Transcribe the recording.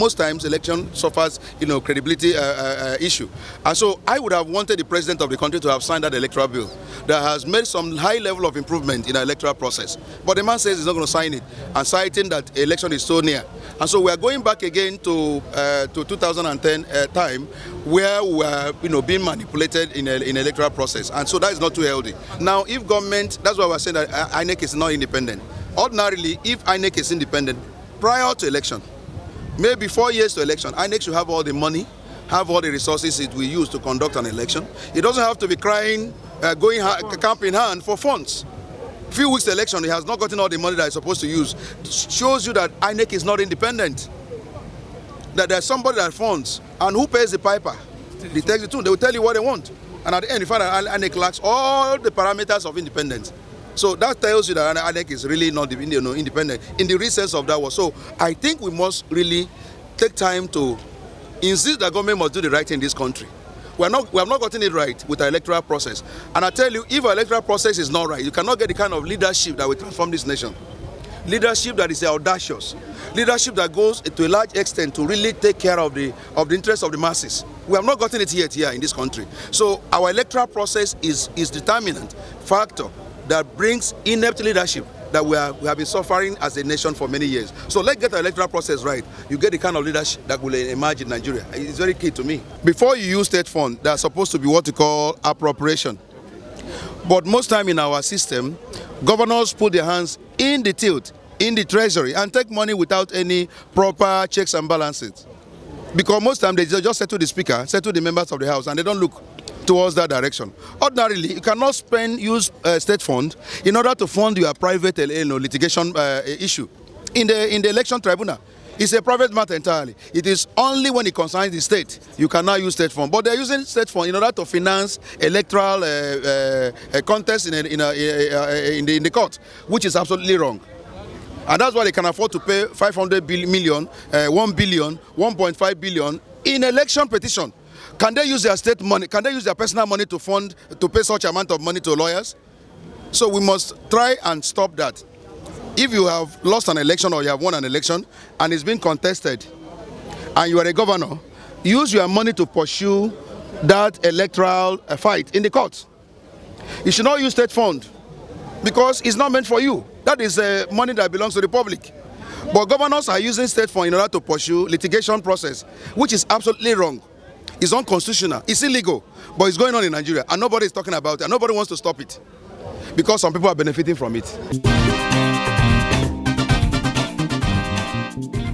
most times election suffers, credibility issue. And so I would have wanted the president of the country to have signed that electoral bill that has made some high level of improvement in the electoral process. But the man says he's not going to sign it, and citing that election is so near. And so we are going back again to 2010 time, where we are, being manipulated in an electoral process. And so that is not too healthy. Now, if government, that's why we're saying that INEC is not independent. Ordinarily, if INEC is independent, prior to election, maybe 4 years to election, INEC should have all the money, have all the resources it will use to conduct an election. It doesn't have to be crying, going camp in hand for funds. Few weeks to election, he has not gotten all the money that he's supposed to use. Shows you that INEC is not independent. That there's somebody that funds, and who pays the piper? They take the tune. They will tell you what they want. And at the end, you find that INEC lacks all the parameters of independence. So that tells you that INEC is really not independent in the real sense of that word. So I think we must really take time to insist that government must do the right thing in this country. We have not gotten it right with our electoral process. And I tell you, if our electoral process is not right, you cannot get the kind of leadership that will transform this nation. Leadership that is audacious. Leadership that goes to a large extent to really take care of the interests of the masses. We have not gotten it yet here in this country. So our electoral process is determinant factor that brings inept leadership that we have been suffering as a nation for many years. So let's get the electoral process right. You get the kind of leadership that will emerge in Nigeria. It's very key to me. Before you use state fund, that's supposed to be what we call appropriation. But most time in our system, governors put their hands in the tilt, in the treasury, and take money without any proper checks and balances. Because most time they just settle the speaker, settle the members of the house, and they don't look towards that direction. Ordinarily, you cannot use state fund in order to fund your private litigation issue. In the election tribunal, it's a private matter entirely. It is only when it concerns the state you cannot use state fund. But they're using state fund in order to finance electoral contests in the court, which is absolutely wrong. And that's why they can afford to pay 500 million, 1 billion, 1.5 billion in election petition. Can they use their state money? Can they use their personal money to pay such amount of money to lawyers? So we must try and stop that. If you have lost an election or you have won an election and it's been contested and you are a governor, use your money to pursue that electoral fight in the court. You should not use state fund because it's not meant for you. That is money that belongs to the public. But governors are using state fund in order to pursue litigation process, which is absolutely wrong. It's unconstitutional, it's illegal, but it's going on in Nigeria and nobody is talking about it and nobody wants to stop it because some people are benefiting from it.